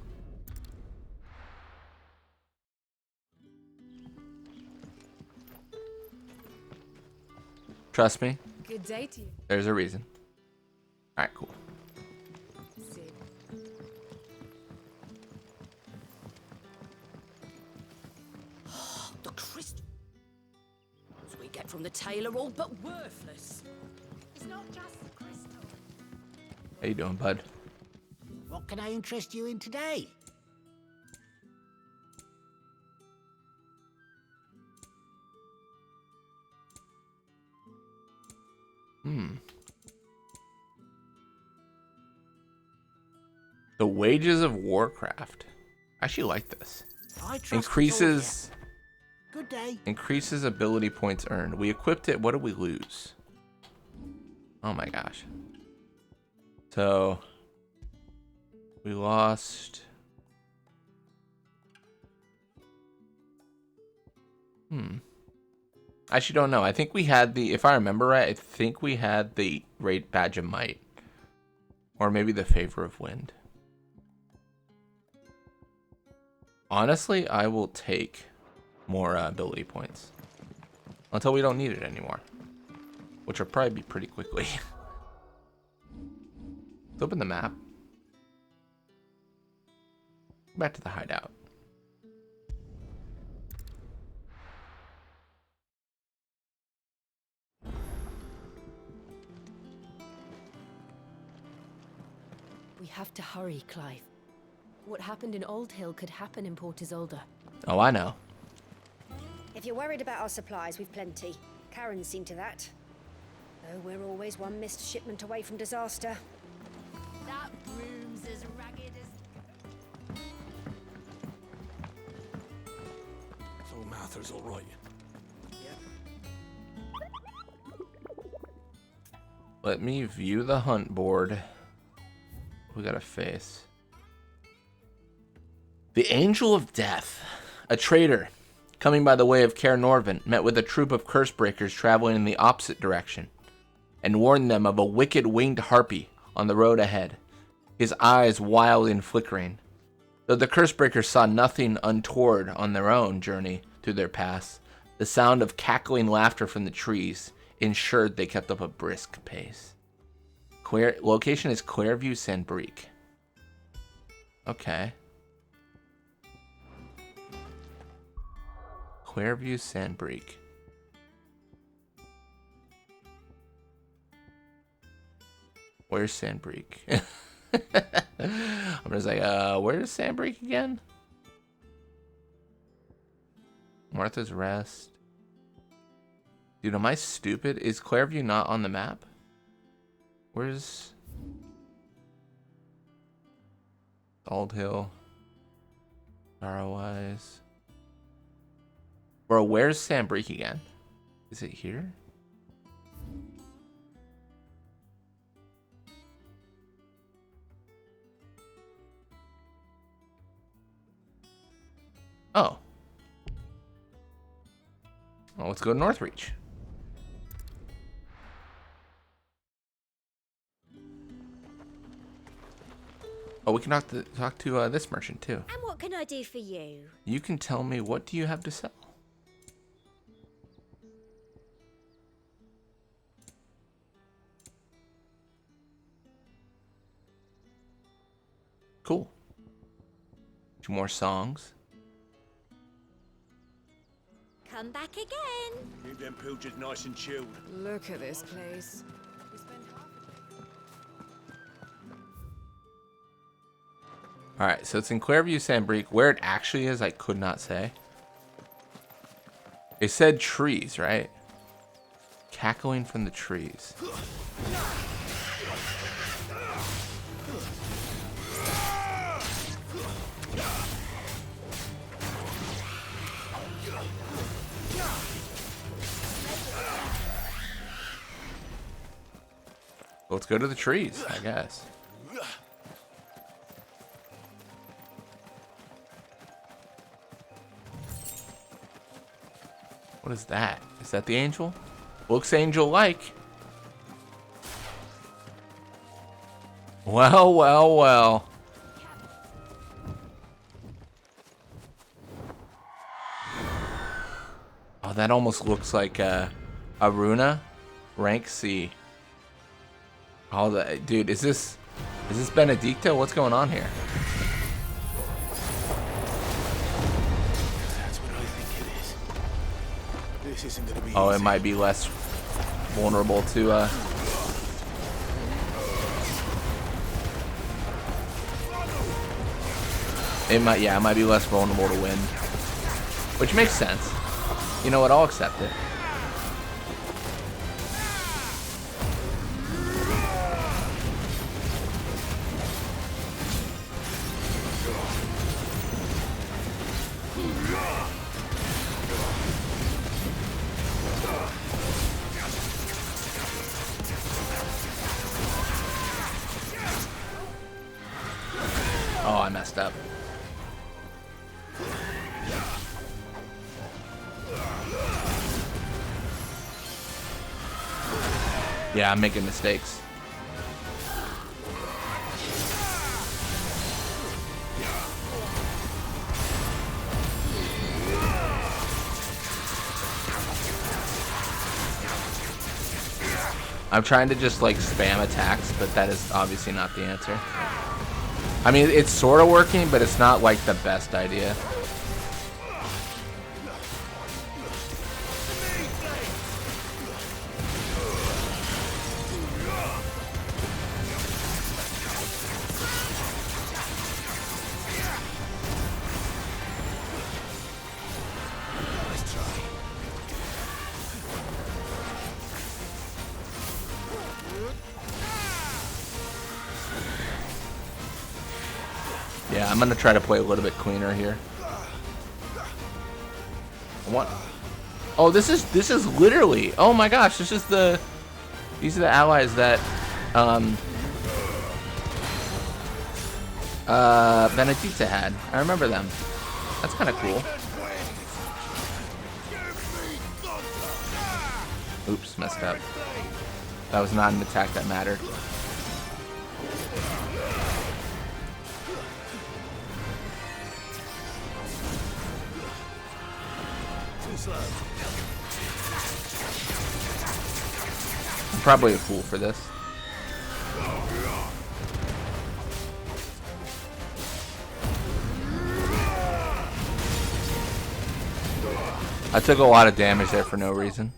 Trust me. Good day to you. There's a reason. Alright, cool. The crystals we get from the tail are all but worthless. It's not just the crystal. How you doing, bud? What can I interest you in today? The Wages of Warcraft. I actually like this. Increases Good day. Increases ability points earned. We equipped it. What did we lose? Oh my gosh. So we lost. I actually don't know. I think we had the, if I remember right, I think we had the Great Badge of Might. Or maybe the Favor of Wind. Honestly, I will take more ability points. Until we don't need it anymore. Which will probably be pretty quickly. Let's open the map. Go back to the hideout. We have to hurry, Clive. What happened in Old Hill could happen in Port Isolde. Oh, I know. If you're worried about our supplies, we've plenty. Karen's seen to that. Though we're always one missed shipment away from disaster. That broom's as ragged as... So Mather's all right. Let me view the hunt board. We got a face. The Angel of Death. A traitor, coming by the way of Caer Norvin, met with a troop of Cursebreakers traveling in the opposite direction, and warned them of a wicked winged harpy on the road ahead, his eyes wild and flickering. Though the Cursebreakers saw nothing untoward on their own journey through their paths, the sound of cackling laughter from the trees ensured they kept up a brisk pace. Location is Clairview Sandbreak. Okay. Clairview Sandbreak. Where's Sandbreak? I'm just like, where's Sandbreak again? Martha's Rest. Dude, am I stupid? Is Clairview not on the map? Where's Old Hill? Arrowwise. Bro, where's Sandbreak again? Is it here? Oh. Well, let's go to Northreach. Oh, we can talk to this merchant too. And what can I do for you? You can tell me, what do you have to sell? Cool. 2 more songs. Come back again. Keep them pilchards nice and chilled. Look at this place. Alright, so it's in Clairview, Sambrique. Where it actually is, I could not say. It said trees, right? Cackling from the trees. Let's go to the trees, I guess. What is that? Is that the angel? Looks angel-like. Well, well, well. Oh, that almost looks like Aruna, rank C. Oh, dude, is this Benedicto? What's going on here? That's what I think it is. This isn't gonna be Oh, easy. it might be less vulnerable to it might be less vulnerable to wind. Which makes sense. You know what, I'll accept it. Oh, I messed up. Yeah, I'm making mistakes. I'm trying to just like spam attacks, but that is obviously not the answer. I mean, it's sort of working, but it's not like the best idea. Yeah, I'm gonna try to play a little bit cleaner here. What? Oh, this is literally. Oh my gosh, these are the allies that Benedicta had. I remember them. That's kind of cool. Oops, messed up. That was not an attack that mattered. I'm probably a fool for this. I took a lot of damage there for no reason.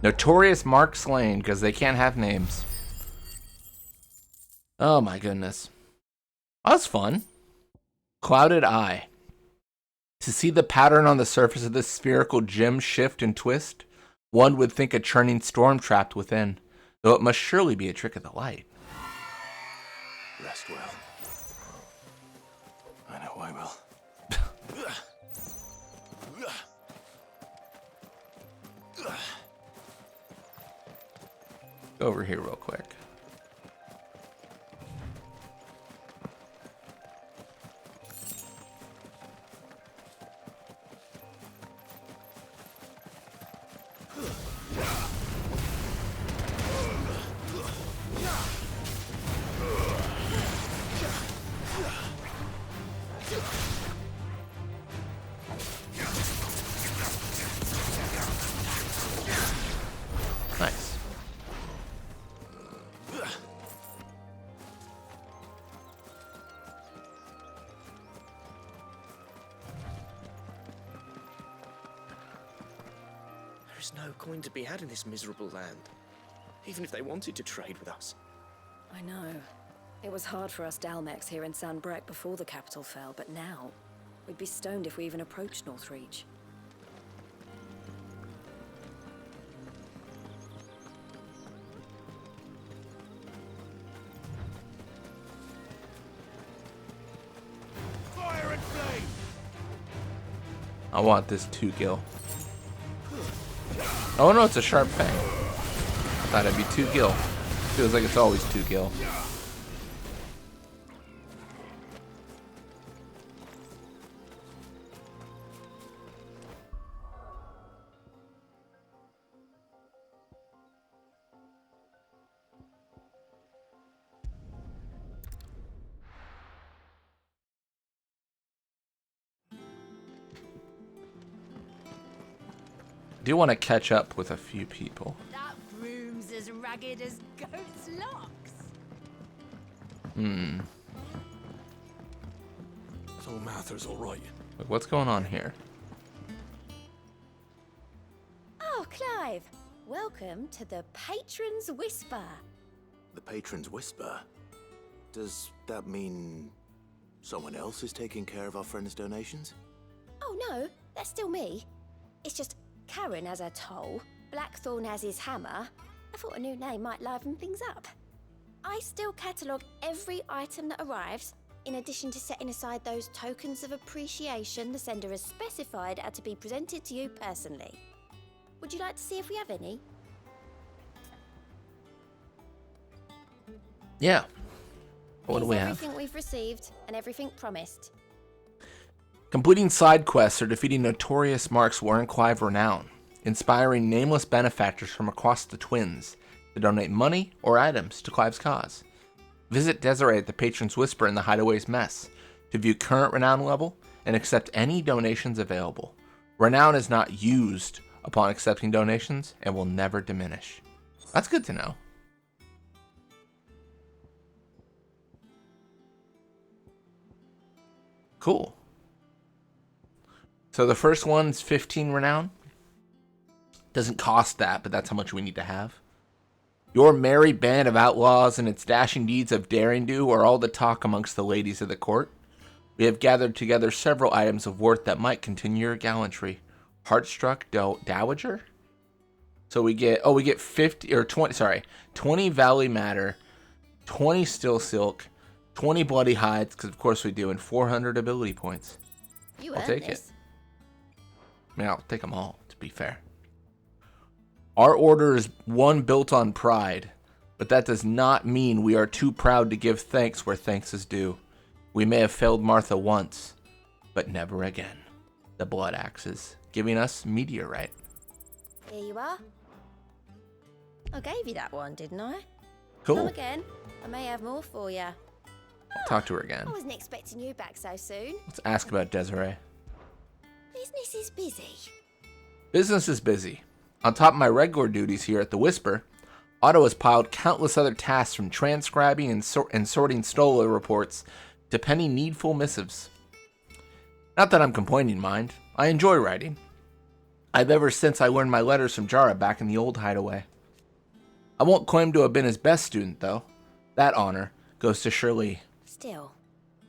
Notorious Mark slain because they can't have names. Oh my goodness. That was fun. Clouded Eye. To see the pattern on the surface of this spherical gem shift and twist, one would think a churning storm trapped within, though it must surely be a trick of the light. Rest well. I know I will. Go over here real quick. Nice. There's no coin to be had in this miserable land, even if they wanted to trade with us. I know. It was hard for us Dalmex here in Sandbreck before the capital fell, but now we'd be stoned if we even approached Northreach. Fire and flame! I want this 2 gil. Oh no, it's a sharp fang. I thought it'd be 2 gil. Feels like it's always 2 gil. I do want to catch up with a few people. That broom's as ragged as goat's locks. So Mather's all right. Like, what's going on here? Oh, Clive. Welcome to the Patron's Whisper. The Patron's Whisper? Does that mean someone else is taking care of our friend's donations? Oh, no. That's still me. It's just Karen has her toll, Blackthorn has his hammer. I thought a new name might liven things up. I still catalogue every item that arrives, in addition to setting aside those tokens of appreciation the sender has specified are to be presented to you personally. Would you like to see if we have any? Yeah. What do we have? Everything we've received and everything promised. Completing side quests or defeating notorious marks warrant Clive renown, inspiring nameless benefactors from across the Twins to donate money or items to Clive's cause. Visit Desiree at the Patron's Whisper in the Hideaway's Mess to view current renown level and accept any donations available. Renown is not used upon accepting donations and will never diminish. That's good to know. Cool. So the first one's 15 renown. Doesn't cost that, but that's how much we need to have. Your merry band of outlaws and its dashing deeds of daring do are all the talk amongst the ladies of the court. We have gathered together several items of worth that might continue your gallantry. Heartstruck Dowager? So we get 20 Valley Matter, 20 Still Silk, 20 Bloody Hides, because of course we do, and 400 ability points. I'll take it. I mean, I'll take them all, to be fair. Our order is one built on pride, but that does not mean we are too proud to give thanks where thanks is due. We may have failed Martha once, but never again. The Blood Axes, giving us Meteorite. Here you are. I gave you that one, didn't I? Cool. Come again. I may have more for you. I'll talk to her again. I wasn't expecting you back so soon. Let's ask about Desiree. Business is busy. Business is busy. On top of my regular duties here at the Whisper, Otto has piled countless other tasks from transcribing and sorting Stola reports to penning needful missives. Not that I'm complaining, mind. I enjoy writing. I've ever since I learned my letters from Jara back in the old hideaway. I won't claim to have been his best student, though. That honor goes to Shirley.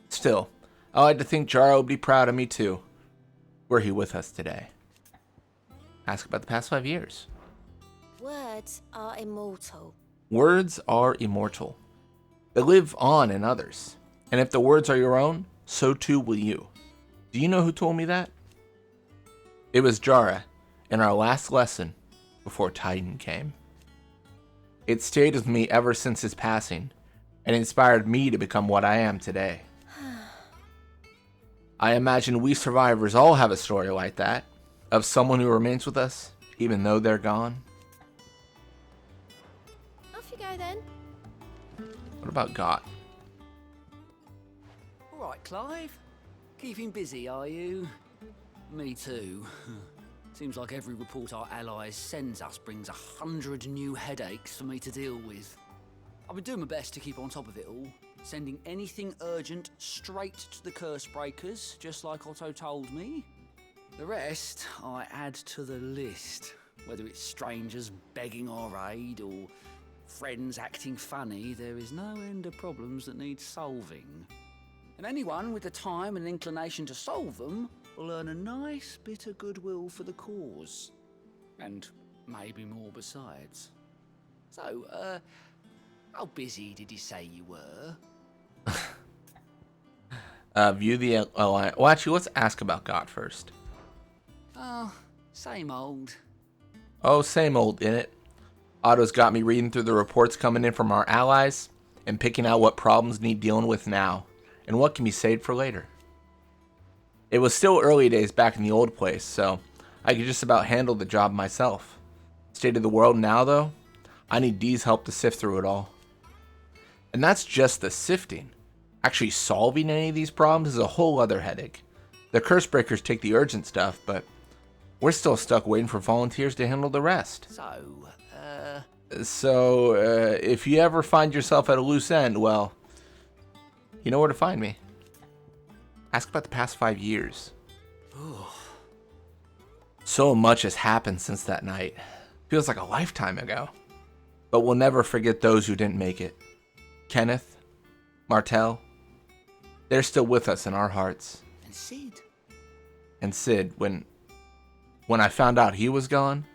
Still, I like to think Jara would be proud of me, too. Were he with us today. Ask about the past 5 years. Words are immortal. Words are immortal. They live on in others. And if the words are your own, so too will you. Do you know who told me that? It was Jara in our last lesson before Titan came. It stayed with me ever since his passing and inspired me to become what I am today. I imagine we survivors all have a story like that, of someone who remains with us, even though they're gone. Off you go then. What about Got? All right, Clive. Keeping busy, are you? Me too. Seems like every report our allies sends us brings 100 new headaches for me to deal with. I've been doing my best to keep on top of it all, sending anything urgent straight to the curse breakers, just like Otto told me. The rest I add to the list. Whether it's strangers begging our aid or friends acting funny, there is no end of problems that need solving. And anyone with the time and inclination to solve them will earn a nice bit of goodwill for the cause. And maybe more besides. So, how busy did you say you were? View the alliance. Well, actually, let's ask about God first. Oh, same old. Oh, same old, innit? Otto's got me reading through the reports coming in from our allies and picking out what problems need dealing with now and what can be saved for later. It was still early days back in the old place, so I could just about handle the job myself. State of the world now, though, I need Dee's help to sift through it all. And that's just the sifting. Actually solving any of these problems is a whole other headache. The curse breakers take the urgent stuff, but we're still stuck waiting for volunteers to handle the rest. So, if you ever find yourself at a loose end, well, you know where to find me. Ask about the past 5 years. So much has happened since that night. Feels like a lifetime ago. But we'll never forget those who didn't make it. Kenneth, Martel, they're still with us in our hearts. And Sid. And Sid, when I found out he was gone,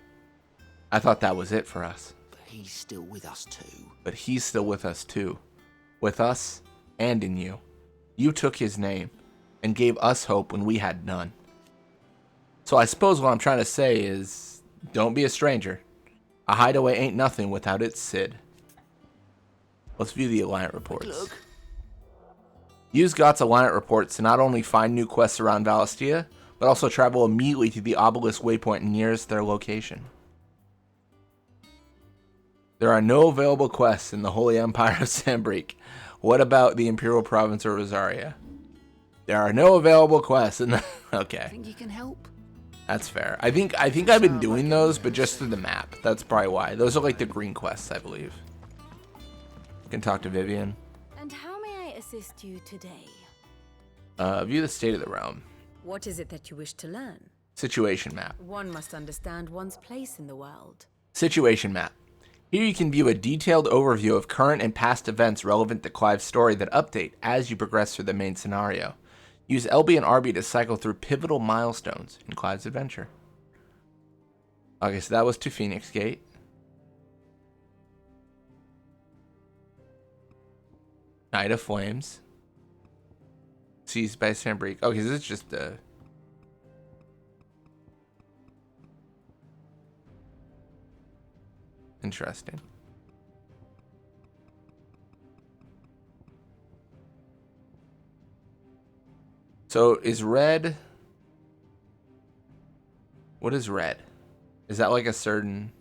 I thought that was it for us. But he's still with us too. But he's still with us too. With us and in you. You took his name and gave us hope when we had none. So I suppose what I'm trying to say is, don't be a stranger. A hideaway ain't nothing without its Sid. Let's view the Alliant reports. Look. Use Gott's Alliant reports to not only find new quests around Valistia, but also travel immediately to the obelisk waypoint nearest their location. There are no available quests in the Holy Empire of Sanbreque. What about the Imperial Province of Rosaria? There are no available quests in the... Okay. Think you can help? That's fair. I think I've been doing those, but just through the map. That's probably why. Those are like the green quests, I believe. You can talk to Vivian. And how may I assist you today? View the state of the realm. What is it that you wish to learn? Situation map. One must understand one's place in the world. Situation map. Here you can view a detailed overview of current and past events relevant to Clive's story that update as you progress through the main scenario. Use LB and RB to cycle through pivotal milestones in Clive's adventure. Okay, so that was to Phoenix Gate. Night of Flames. Seized by Sanbreque. Okay, this is just a... Interesting. So is red... What is red? Is that like a certain...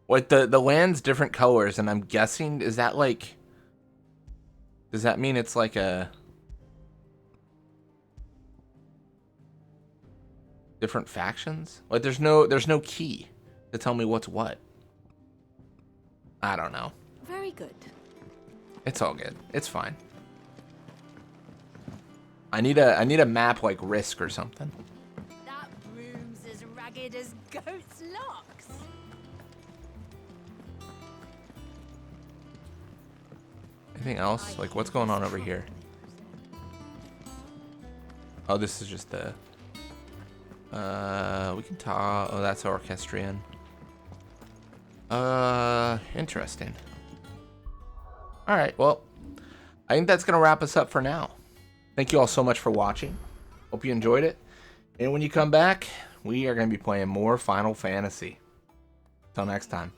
What the land's different colors, and I'm guessing, is that like... Does that mean it's like a... different factions? Like there's no key to tell me what's what. I don't know. Very good. It's all good. It's fine. I need a map like Risk or something. That room's as ragged as goat's locks. Anything else? Like what's going on over here? Oh, this is just the... we can talk... Oh, that's Orchestrion. Interesting. Alright, well, I think that's going to wrap us up for now. Thank you all so much for watching. Hope you enjoyed it. And when you come back, we are going to be playing more Final Fantasy. Until next time.